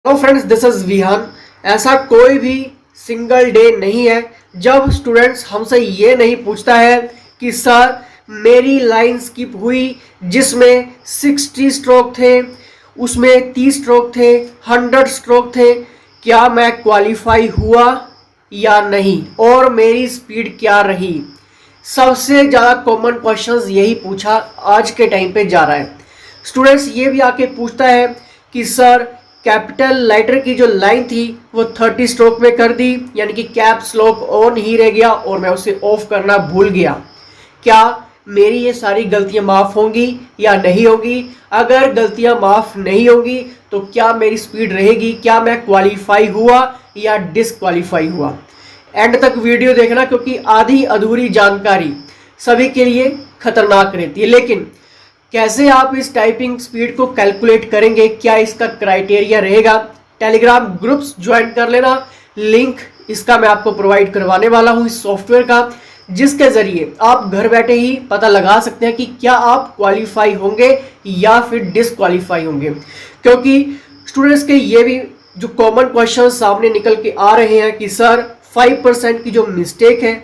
Hello friends, this is Vihan. ऐसा कोई भी सिंगल डे नहीं है जब स्टूडेंट्स हमसे ये नहीं पूछता है कि सर मेरी लाइन स्किप हुई जिसमें 60 स्ट्रोक थे, उसमें 30 स्ट्रोक थे, 100 स्ट्रोक थे, क्या मैं क्वालिफाई हुआ या नहीं और मेरी स्पीड क्या रही। सबसे ज़्यादा कॉमन क्वेश्चंस यही पूछा आज के टाइम पे जा रहा है। स्टूडेंट्स ये भी आके पूछता है कि सर कैपिटल लेटर की जो लाइन थी वो 30 स्ट्रोक में कर दी, यानी कि कैप्स लॉक ऑन ही रह गया और मैं उसे ऑफ करना भूल गया। क्या मेरी ये सारी गलतियां माफ़ होंगी या नहीं होंगी? अगर गलतियां माफ़ नहीं होंगी तो क्या मेरी स्पीड रहेगी? क्या मैं क्वालिफाई हुआ या डिसक्वालीफाई हुआ? एंड तक वीडियो देखना, क्योंकि आधी अधूरी जानकारी सभी के लिए खतरनाक रहती है। लेकिन कैसे आप इस टाइपिंग स्पीड को कैलकुलेट करेंगे, क्या इसका क्राइटेरिया रहेगा? टेलीग्राम ग्रुप्स ज्वाइन कर लेना, लिंक इसका मैं आपको प्रोवाइड करवाने वाला हूं इस सॉफ्टवेयर का, जिसके जरिए आप घर बैठे ही पता लगा सकते हैं कि क्या आप क्वालिफाई होंगे या फिर डिसक्वालीफाई होंगे। क्योंकि स्टूडेंट्स के ये भी जो कॉमन क्वेश्चन सामने निकल के आ रहे हैं कि सर 5% की जो मिस्टेक है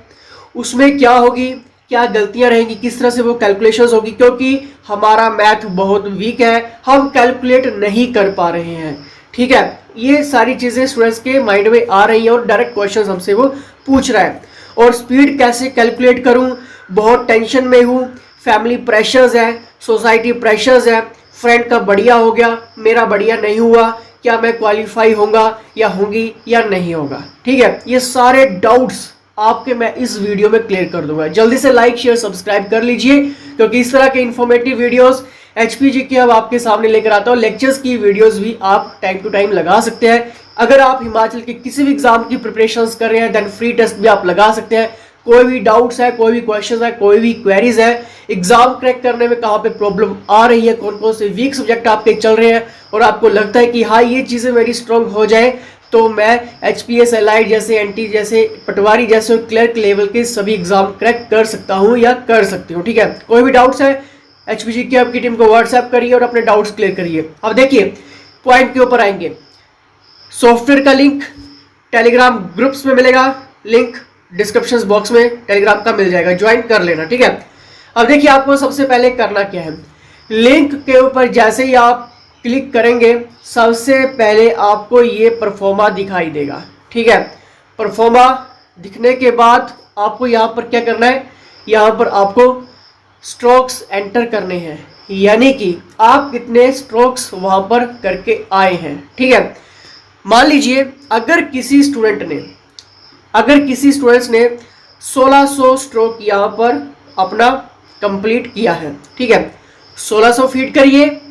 उसमें क्या होगी, क्या गलतियां रहेंगी, किस तरह से वो कैलकुलेशंस होगी, क्योंकि हमारा मैथ बहुत वीक है, हम कैलकुलेट नहीं कर पा रहे हैं। ठीक है, ये सारी चीज़ें स्टूडेंट्स के माइंड में आ रही हैं और डायरेक्ट क्वेश्चंस हमसे वो पूछ रहा है। और स्पीड कैसे कैलकुलेट करूं, बहुत टेंशन में हूं, फैमिली प्रेशर्स है, सोसाइटी प्रेशर्स है, फ्रेंड का बढ़िया हो गया, मेरा बढ़िया नहीं हुआ, क्या मैं क्वालिफाई होगा या होंगी या नहीं होगा। ठीक है, ये सारे डाउट्स आपके मैं इस वीडियो में क्लियर कर दूंगा। जल्दी से लाइक शेयर सब्सक्राइब कर लीजिए, क्योंकि इस तरह के इंफॉर्मेटिव वीडियोस एचपीजी के अब आपके सामने लेकर आता हूँ। लेक्चर्स की वीडियोस भी आप टाइम टू टाइम लगा सकते हैं। अगर आप हिमाचल के किसी भी एग्जाम की प्रिपरेशंस कर रहे हैं देन फ्री टेस्ट भी आप लगा सकते हैं। कोई भी डाउट्स है, कोई भी क्वेश्चन है, कोई भी क्वेरीज है, एग्जाम क्रैक करने में कहाँ पे प्रॉब्लम आ रही है, कौन कौन से वीक सब्जेक्ट आपके चल रहे हैं और आपको लगता है कि हाँ ये चीज़ें मेरी स्ट्रांग हो जाए, तो मैं एचपीएस एलाइड जैसे, एनटी जैसे, पटवारी जैसे क्लर्क लेवल के सभी एग्जाम क्रैक कर सकता हूं या कर सकती हूं। ठीक है, कोई भी डाउट्स है एचपीजी की आपकी टीम को व्हाट्सएप करिए और अपने डाउट्स क्लियर करिए। अब देखिए पॉइंट के ऊपर आएंगे। सॉफ्टवेयर का लिंक टेलीग्राम ग्रुप्स में मिलेगा, लिंक डिस्क्रिप्शन बॉक्स में टेलीग्राम का मिल जाएगा, ज्वाइन कर लेना। ठीक है, अब देखिए आपको सबसे पहले करना क्या है। लिंक के ऊपर जैसे ही आप क्लिक करेंगे सबसे पहले आपको ये परफॉर्मा दिखाई देगा। ठीक है, परफॉर्मा दिखने के बाद आपको यहाँ पर क्या करना है, यहाँ पर आपको स्ट्रोक्स एंटर करने हैं, यानी कि आप कितने स्ट्रोक्स वहाँ पर करके आए हैं। ठीक है, मान लीजिए अगर किसी स्टूडेंट्स ने 1600 स्ट्रोक यहाँ पर अपना कंप्लीट किया है। ठीक है, 1600 फीड करिए,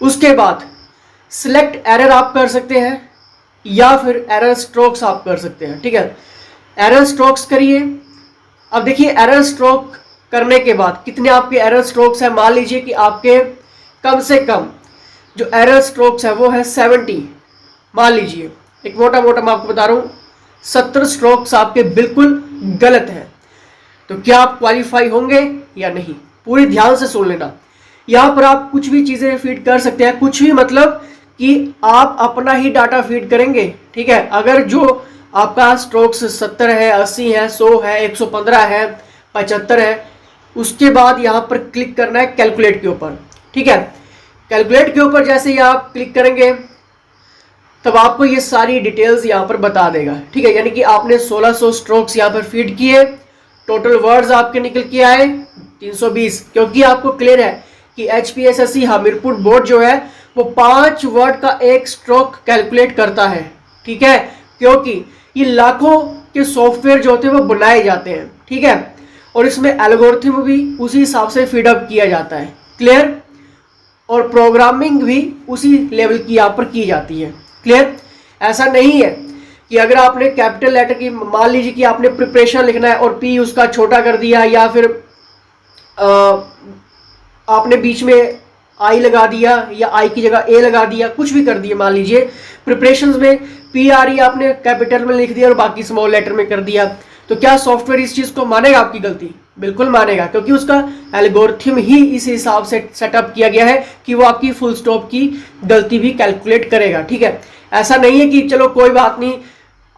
उसके बाद सिलेक्ट एरर आप कर सकते हैं या फिर एरर स्ट्रोक्स आप कर सकते हैं। ठीक है, एरर स्ट्रोक्स करिए। अब देखिए एरर स्ट्रोक करने के बाद कितने आपके एरर स्ट्रोक्स हैं। मान लीजिए कि आपके कम से कम जो एरर स्ट्रोक्स है वो है 70। मान लीजिए एक मोटा मोटा मैं आपको बता रहा हूँ 70 स्ट्रोक्स आपके बिल्कुल गलत हैं, तो क्या आप क्वालिफाई होंगे या नहीं? पूरी ध्यान से सुन लेना। यहाँ पर आप कुछ भी चीज़ें फीड कर सकते हैं, कुछ भी मतलब कि आप अपना ही डाटा फीड करेंगे। ठीक है, अगर जो आपका स्ट्रोक्स 70 है, 80 है, 100 है, 115 है, 75 है, उसके बाद यहाँ पर क्लिक करना है कैलकुलेट के ऊपर। ठीक है, कैलकुलेट के ऊपर जैसे ही आप क्लिक करेंगे तब आपको ये सारी डिटेल्स यहाँ पर बता देगा। ठीक है, यानी कि आपने 1600 स्ट्रोक्स यहाँ पर फीड किए, टोटल वर्ड्स आपके निकल के आए 320, क्योंकि आपको क्लियर है कि एचपीएसएससी हमीरपुर बोर्ड जो है वो 5 वर्ड का एक स्ट्रोक कैलकुलेट करता है। ठीक है, क्योंकि ये लाखों के सॉफ्टवेयर जो होते हैं वो बनाए जाते हैं। ठीक है, और इसमें एल्गोरिथम भी उसी हिसाब से फीडअप किया जाता है। क्लियर, और प्रोग्रामिंग भी उसी लेवल की यहाँ पर की जाती है। क्लियर, ऐसा नहीं है कि अगर आपने कैपिटल लेटर की, मान लीजिए कि आपने प्रिपरेशन लिखना है और पी उसका छोटा कर दिया, या फिर आपने बीच में आई लगा दिया या आई की जगह ए लगा दिया, कुछ भी कर दिया। मान लीजिए प्रिपरेशंस में पी आर ई आपने कैपिटल में लिख दिया और बाकी स्मॉल लेटर में कर दिया, तो क्या सॉफ्टवेयर इस चीज़ को मानेगा आपकी गलती? बिल्कुल मानेगा, क्योंकि उसका एल्गोरिथम ही इस हिसाब से सेटअप किया गया है कि वो आपकी फुल स्टॉप की गलती भी कैलकुलेट करेगा। ठीक है, ऐसा नहीं है कि चलो कोई बात नहीं,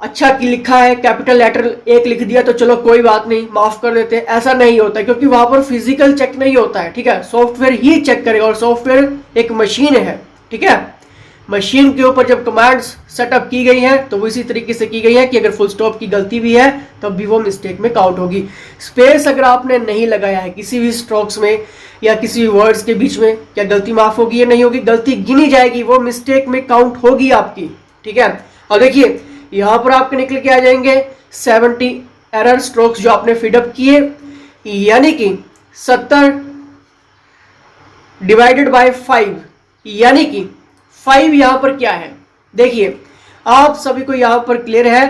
अच्छा की लिखा है, कैपिटल लेटर एक लिख दिया तो चलो कोई बात नहीं, माफ कर देते हैं, ऐसा नहीं होता है, क्योंकि वहां पर फिजिकल चेक नहीं होता है। ठीक है, सॉफ्टवेयर ही चेक करेगा, और सॉफ्टवेयर एक मशीन है। ठीक है, मशीन के ऊपर जब कमांड्स सेटअप की गई है तो वो इसी तरीके से की गई है कि अगर फुल स्टॉप की गलती भी है तब भी वो मिस्टेक में काउंट होगी। स्पेस अगर आपने नहीं लगाया है किसी भी स्ट्रोक्स में या किसी भी वर्ड्स के बीच में, क्या गलती माफ होगी या नहीं होगी? गलती गिनी जाएगी, वो मिस्टेक में काउंट होगी आपकी। ठीक है, और देखिए यहां पर आपके निकल के आ जाएंगे 70 एरर स्ट्रोक्स जो आपने फीडअप किए, यानी कि 70 डिवाइडेड बाय 5, यानी कि 5 यहां पर क्या है? देखिए आप सभी को यहां पर क्लियर है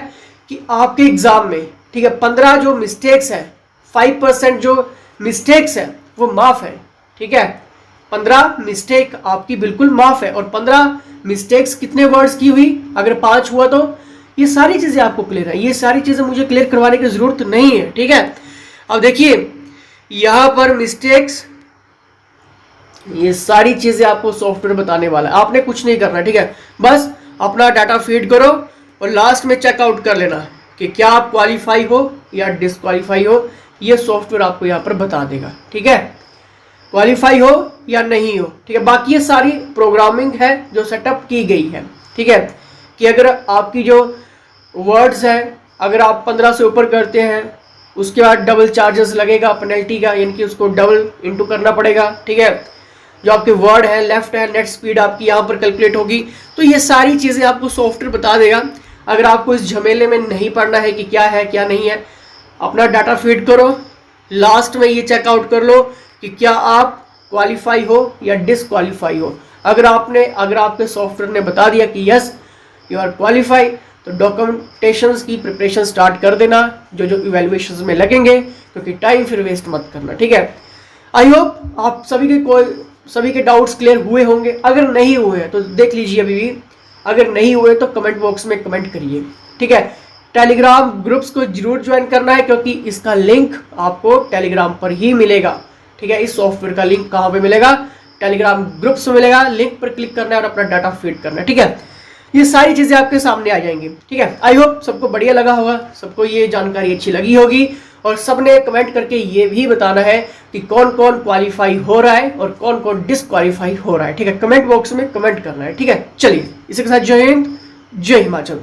कि आपके एग्जाम में, ठीक है, 15 जो मिस्टेक्स है, 5% जो मिस्टेक्स है वो माफ है। ठीक है, 15 मिस्टेक आपकी बिल्कुल माफ है। और 15 मिस्टेक्स कितने वर्ड्स की हुई? अगर 5 हुआ तो ये सारी चीजें आपको क्लियर है, ये सारी चीजें मुझे क्लियर करवाने की जरूरत नहीं है। ठीक है, अब देखिए यहां पर मिस्टेक्स, ये सारी चीजें आपको सॉफ्टवेयर बताने वाला है, आपने कुछ नहीं करना। ठीक है, बस अपना डाटा फीड करो और लास्ट में चेकआउट कर लेना कि क्या आप क्वालिफाई हो या डिसक्वालीफाई हो, ये सॉफ्टवेयर आपको यहाँ पर बता देगा। ठीक है, क्वालिफाई हो या नहीं हो। ठीक है, बाकी ये सारी प्रोग्रामिंग है जो सेटअप की गई है। ठीक है, कि अगर आपकी जो वर्ड्स है, अगर आप 15 से ऊपर करते हैं उसके बाद डबल चार्जेस लगेगा पेनल्टी का, यानी कि उसको डबल इंटू करना पड़ेगा। ठीक है, जो आपके वर्ड है, लेफ्ट है, नेट स्पीड आपकी यहाँ पर कैलकुलेट होगी। तो ये सारी चीज़ें आपको सॉफ्टवेयर बता देगा। अगर आपको इस झमेले में नहीं पड़ना है कि क्या है क्या नहीं है, अपना डाटा फीड करो, लास्ट में ये चेकआउट कर लो कि क्या आप क्वालिफाई हो या डिसक्वालीफाई हो। अगर आपके सॉफ्टवेयर ने बता दिया कि यस यू आर क्वालिफाई, तो डॉक्यूमेंटेशंस की प्रिपरेशन स्टार्ट कर देना जो जो इवैल्यूएशंस में लगेंगे, क्योंकि टाइम फिर वेस्ट मत करना। ठीक है, आई होप आप सभी के डाउट्स क्लियर हुए होंगे। अगर नहीं हुए तो देख लीजिए अभी भी, अगर नहीं हुए तो कमेंट बॉक्स में कमेंट करिए। ठीक है, टेलीग्राम ग्रुप्स को जरूर ज्वाइन करना है, क्योंकि इसका लिंक आपको टेलीग्राम पर ही मिलेगा। ठीक है, इस सॉफ्टवेयर का लिंक कहाँ पे मिलेगा? टेलीग्राम ग्रुप्स में मिलेगा। लिंक पर क्लिक करना है और अपना डाटा फीड करना है। ठीक है, ये सारी चीजें आपके सामने आ जाएंगी। ठीक है, आई होप सबको बढ़िया लगा होगा, सबको ये जानकारी अच्छी लगी होगी, और सबने कमेंट करके ये भी बताना है कि कौन कौन क्वालिफाई हो रहा है और कौन कौन डिसक्वालीफाई हो रहा है। ठीक है, कमेंट बॉक्स में कमेंट करना है। ठीक है, चलिए इसी के साथ जय हिंद, जय हिमाचल।